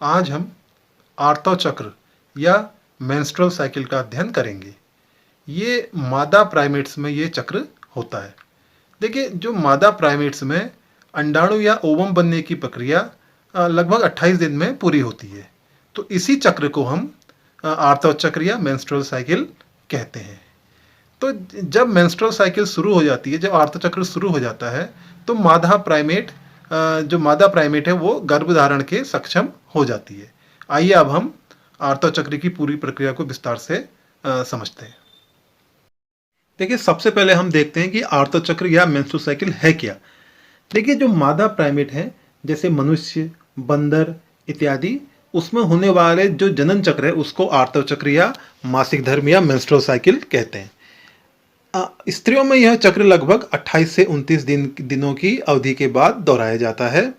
आज हम आर्तव चक्र या मेंस्ट्रुअल साइकिल का अध्ययन करेंगे। ये मादा प्राइमेट्स में ये चक्र होता है। देखिए, जो मादा प्राइमेट्स में अंडाणु या ओवम बनने की प्रक्रिया लगभग 28 दिन में पूरी होती है। तो इसी चक्र को हम आर्तव चक्र या मेंस्ट्रुअल साइकिल कहते हैं। तो जब मेंस्ट्रुअल साइकिल शुरू हो जाती है, जब आर्तव चक्र शुरू हो जाता है, तो जो मादा प्राइमेट है वो गर्भधारण के सक्षम हो जाती है। आइए अब हम आर्तव चक्र की पूरी प्रक्रिया को विस्तार से समझते हैं। देखिए, सबसे पहले हम देखते हैं कि आर्तव चक्र या मेंस्ट्रुअल साइकिल है क्या। देखिए, जो मादा प्राइमेट हैं जैसे मनुष्य, बंदर इत्यादि, उसमें होने वाले जो जनन चक्र है उसको आर्तव चक्र या मासिक धर्म या मेंस्ट्रुअल साइकिल कहते हैं। स्त्रियों में यह चक्र लगभग 28 से 29 दिनों की अवधि के बाद दोहराया जाता है।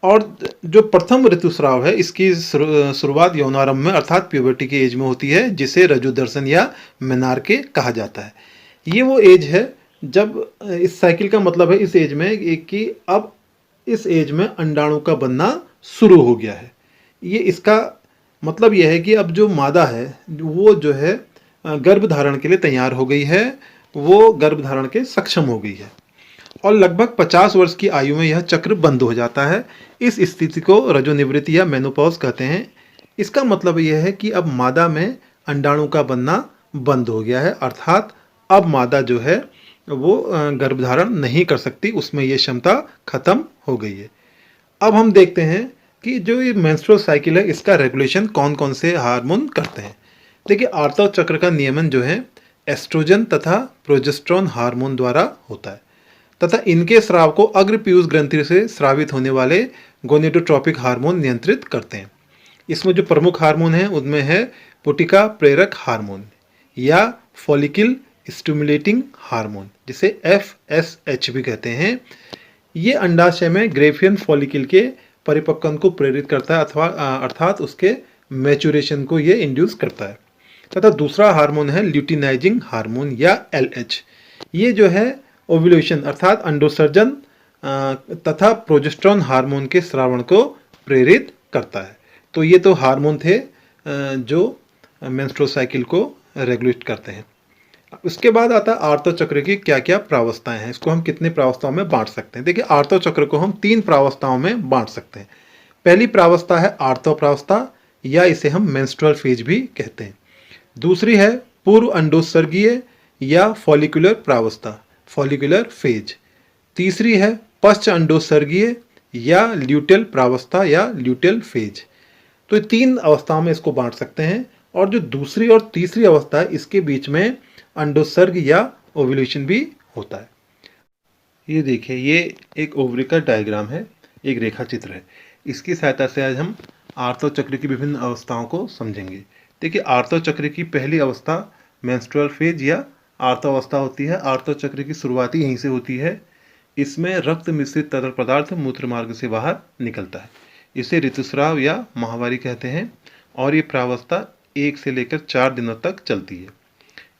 और जो प्रथम ऋतुस्राव है इसकी शुरुआत यौनारंभ में अर्थात प्यूबर्टी की एज में होती है, जिसे रजु दर्शन या मेनार्के कहा जाता है। ये वो एज है जब इस साइकिल का मतलब है इस एज में कि अब इस एज में अंडाणु का बनना शुरू हो गया है। ये इसका मतलब यह है कि अब जो मादा है वो जो है गर्भधारण के लिए तैयार हो गई है, वो गर्भधारण के सक्षम हो गई है। और लगभग 50 वर्ष की आयु में यह चक्र बंद हो जाता है। इस स्थिति को रजोनिवृत्ति या मेनोपॉज कहते हैं। इसका मतलब यह है कि अब मादा में अंडाणु का बनना बंद हो गया है, अर्थात अब मादा जो है वो गर्भधारण नहीं कर सकती, उसमें ये क्षमता खत्म हो गई है। अब हम देखते हैं कि जो ये मेंस्ट्रुअल साइकिल है इसका रेगुलेशन कौन कौन से हार्मोन करते हैं। देखिए, आर्तव चक्र का नियमन जो है एस्ट्रोजन तथा प्रोजेस्टेरोन हार्मोन द्वारा होता है, तथा इनके स्राव को अग्र पीयूष ग्रंथि से स्रावित होने वाले गोनेडोट्रोपिक हार्मोन नियंत्रित करते हैं। इसमें जो प्रमुख हार्मोन है उनमें है पुटिका प्रेरक हार्मोन या फॉलिकल स्टिमुलेटिंग हार्मोन, जिसे FSH भी कहते हैं। ये अंडाशय में ग्रेफियन फॉलिकल के परिपक्वन को प्रेरित करता है अथवा अर्थात उसके मैचुरेशन को ये इंड्यूस करता है। तथा दूसरा हार्मोन है ल्यूटिनाइजिंग हार्मोन या LH। ये जो है ओव्यूलेशन अर्थात अंडोसर्जन तथा प्रोजेस्टेरोन हार्मोन के स्रावण को प्रेरित करता है। तो ये तो हार्मोन थे जो मेंस्ट्रुअल साइकिल को रेगुलेट करते हैं। उसके बाद आता है आर्तव चक्र की क्या क्या प्रावस्थाएं हैं, इसको हम कितने प्रावस्थाओं में बांट सकते हैं। देखिए, आर्तव चक्र को हम 3 प्रावस्थाओं में बांट सकते हैं। पहली प्रावस्था है आर्तव प्रावस्था या इसे हम मेंस्ट्रुअल फेज भी कहते हैं। दूसरी है पूर्व अंडोत्सर्गीय या फॉलिकुलर प्रावस्था, फॉलिकुलर फेज। तीसरी है पश्च अंडोत्सर्गीय या ल्यूटेल प्रावस्था या ल्यूटेल फेज। तो ये 3 अवस्थाओं में इसको बांट सकते हैं। और जो दूसरी और तीसरी अवस्था है इसके बीच में अंडोत्सर्ग या ओव्यूलेशन भी होता है। ये देखिए, ये एक ओवरी का डायग्राम है, एक रेखा चित्र है। इसकी सहायता से आज हम आर्तव चक्र की विभिन्न अवस्थाओं को समझेंगे। देखिए, आर्तव चक्र की पहली अवस्था मेंस्ट्रुअल फेज या आर्तव अवस्था होती है। आर्तव चक्र की शुरुआत यहीं से होती है। इसमें रक्त मिश्रित तरल पदार्थ मूत्र मार्ग से बाहर निकलता है। इसे ऋतुस्राव या माहवारी कहते हैं और ये प्रावस्था 1 से लेकर 4 दिनों तक चलती है।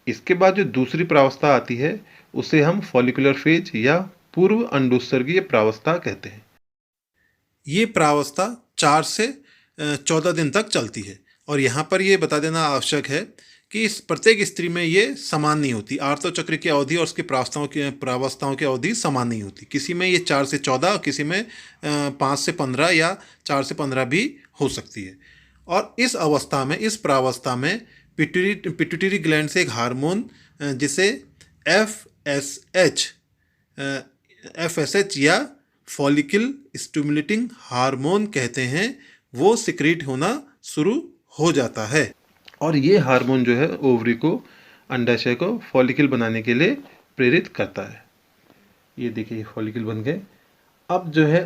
इसके बाद जो दूसरी प्रावस्था आती है उसे हम फॉलिकुलर फेज या पूर्व अंडोत्सर्गीय प्रावस्था कहते हैं। ये प्रावस्था 4 से 14 दिन तक चलती है। और यहाँ पर ये बता देना आवश्यक है कि इस प्रत्येक स्त्री में ये समान नहीं होती। आर्तव चक्र की अवधि और उसकी प्रावस्थाओं की अवधि समान नहीं होती। किसी में ये 4 से 14, किसी में 5 से 15 या 4 से 15 भी हो सकती है। और इस अवस्था में, इस प्रावस्था में पिट्यूटरी ग्लैंड से एक हार्मोन जिसे FSH या फॉलिकल स्टिमुलेटिंग हार्मोन कहते हैं, वो सिक्रीट होना शुरू हो जाता है। और ये हार्मोन जो है ओवरी को, अंडाशय को फॉलिकल बनाने के लिए प्रेरित करता है। ये देखिए, फॉलिकल बन गए। अब जो है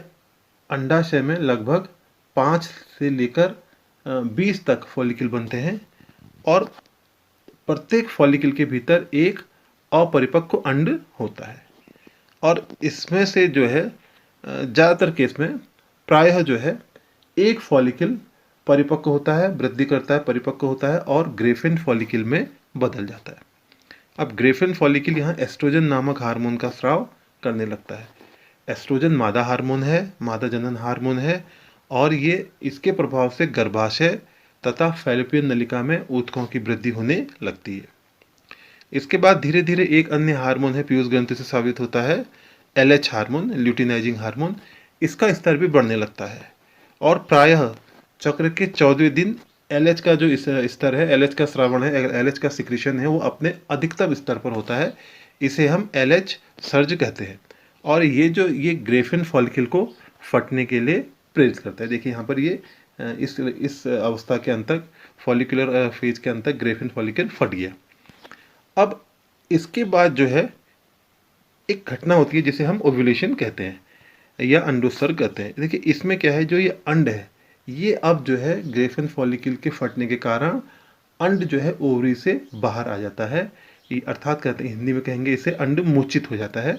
अंडाशय में लगभग 5 से लेकर 20 तक फॉलिकल बनते हैं और प्रत्येक फॉलिकल के भीतर एक अपरिपक्व अंड होता है। और इसमें से जो है ज़्यादातर केस में प्रायः जो है एक फॉलिकल परिपक्व होता है, वृद्धि करता है, परिपक्व होता है और ग्रेफिन फॉलिकल में बदल जाता है। अब ग्रेफिन फॉलिकल यहाँ एस्ट्रोजन नामक हार्मोन का स्राव करने लगता है। एस्ट्रोजन मादा हार्मोन है, मादा जनन हार्मोन है और ये इसके प्रभाव से गर्भाशय तथा फैलोपियन नलिका में ऊतकों की वृद्धि होने लगती है। इसके बाद धीरे धीरे एक अन्य हार्मोन है पीयूष ग्रंथि से साबित होता है, LH हार्मोन, ल्यूटिनाइजिंग हार्मोन। इसका स्तर भी बढ़ने लगता है और प्रायः चक्र के 14वें दिन LH का जो स्तर है, LH का स्रावण है, LH का सिक्रीशन है, वो अपने अधिकतम स्तर पर होता है। इसे हम LH सर्ज कहते हैं और ये ग्रेफिन फॉलिकल को फटने के लिए प्रेरित करता है। देखिए यहाँ पर ये इस अवस्था के अंत तक, फॉलिकुलर फेज के अंत तक ग्रेफिन फॉलिकल फट गया। अब इसके बाद जो है एक घटना होती है जिसे हम ओव्यूलेशन कहते हैं या अंडोत्सर्ग कहते हैं। देखिए इसमें क्या है, जो ये अंड है ये अब जो है ग्रेफिन फॉलिकल के फटने के कारण अंड जो है ओवरी से बाहर आ जाता है, अर्थात कहते हैं, हिंदी में कहेंगे इसे अंड मोचित हो जाता है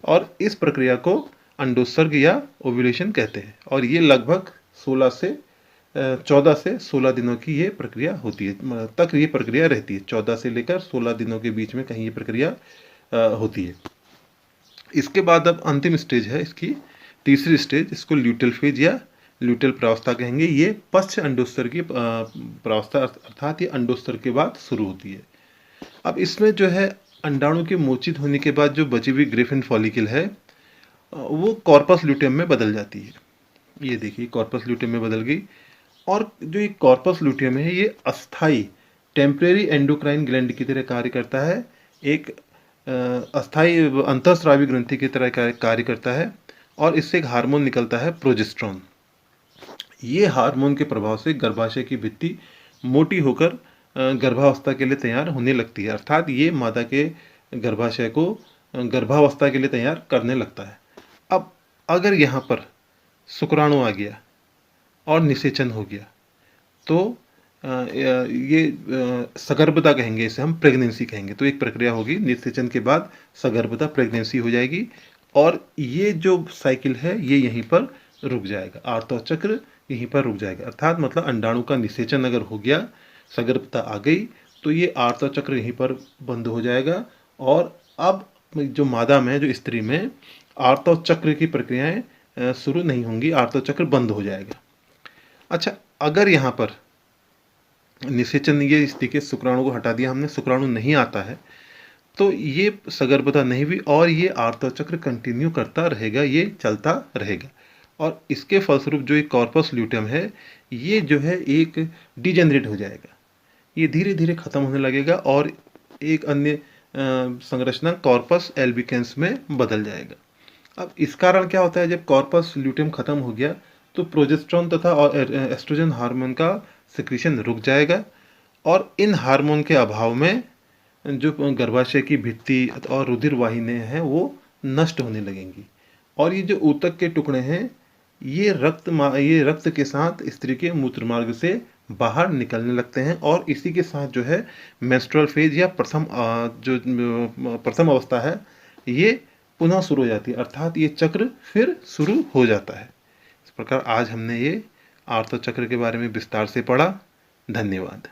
और इस प्रक्रिया को अंडोत्सर्ग या ओव्यूलेशन कहते हैं। और ये लगभग 14 से 16 दिनों की ये प्रक्रिया होती है, तक ये प्रक्रिया रहती है। 14 से लेकर 16 दिनों के बीच में कहीं ये प्रक्रिया होती है। इसके बाद अब अंतिम स्टेज है इसकी, तीसरी स्टेज, इसको ल्यूटेल फेज या ल्यूटेल प्रावस्था कहेंगे। ये पश्च अंडोत्सर्ग की प्रावस्था, अर्थात ये अंडोत्सर्ग के बाद शुरू होती है। अब इसमें जो है अंडाणु के मोचित होने के बाद जो बची हुई ग्रेफिन फॉलिकल है वो कॉर्पस ल्यूटेम में बदल जाती है। ये देखिए कॉर्पस ल्यूटेम में बदल गई और जो ये कॉर्पस ल्यूटेम है ये अस्थाई टेम्परेरी एंडोक्राइन ग्लैंड की तरह कार्य करता है, एक अस्थाई अंतःस्रावी ग्रंथि की तरह कार्य करता है और इससे एक हार्मोन निकलता है प्रोजेस्टेरोन। ये हार्मोन के प्रभाव से गर्भाशय की भित्ति मोटी होकर गर्भावस्था के लिए तैयार होने लगती है, अर्थात ये मादा के गर्भाशय को गर्भावस्था के लिए तैयार करने लगता है। अब अगर यहाँ पर शुक्राणु आ गया और निषेचन हो गया तो ये सगर्भता कहेंगे, इसे हम प्रेगनेंसी कहेंगे। तो एक प्रक्रिया होगी, निषेचन के बाद सगर्भता, प्रेगनेंसी हो जाएगी और ये जो साइकिल है ये यहीं पर रुक जाएगा, आर्तव चक्र यहीं पर रुक जाएगा। अर्थात मतलब अंडाणु का निषेचन अगर हो गया, सगर्भता आ गई तो ये आर्तव चक्र यहीं पर बंद हो जाएगा और अब जो मादा में, जो स्त्री में आर्तव चक्र की प्रक्रियाएं शुरू नहीं होंगी, आर्तव चक्र बंद हो जाएगा। अच्छा, अगर यहाँ पर निषेचन, ये स्थिति के शुक्राणु को हटा दिया हमने, शुक्राणु नहीं आता है तो ये सगर्भता नहीं हुई और ये आर्तव चक्र कंटिन्यू करता रहेगा, ये चलता रहेगा और इसके फलस्वरूप जो एक कॉर्पस ल्यूटेम है ये जो है एक डिजेनरेट हो जाएगा, ये धीरे धीरे खत्म होने लगेगा और एक अन्य संरचना कॉर्पस एल्बिकेंस में बदल जाएगा। अब इस कारण क्या होता है, जब कॉर्पस ल्यूटेम खत्म हो गया तो प्रोजेस्टेरोन तथा एस्ट्रोजन हार्मोन का सिक्रीशन रुक जाएगा और इन हार्मोन के अभाव में जो गर्भाशय की भित्ति और रुधिर वाहिनियाँ हैं वो नष्ट होने लगेंगी और ये जो ऊतक के टुकड़े हैं ये रक्त के साथ स्त्री के मूत्र मार्ग से बाहर निकलने लगते हैं और इसी के साथ जो है मेंस्ट्रुअल फेज या प्रथम अवस्था है ये पुनः शुरू हो जाती है, अर्थात ये चक्र फिर शुरू हो जाता है। इस प्रकार आज हमने ये आर्तव चक्र के बारे में विस्तार से पढ़ा। धन्यवाद।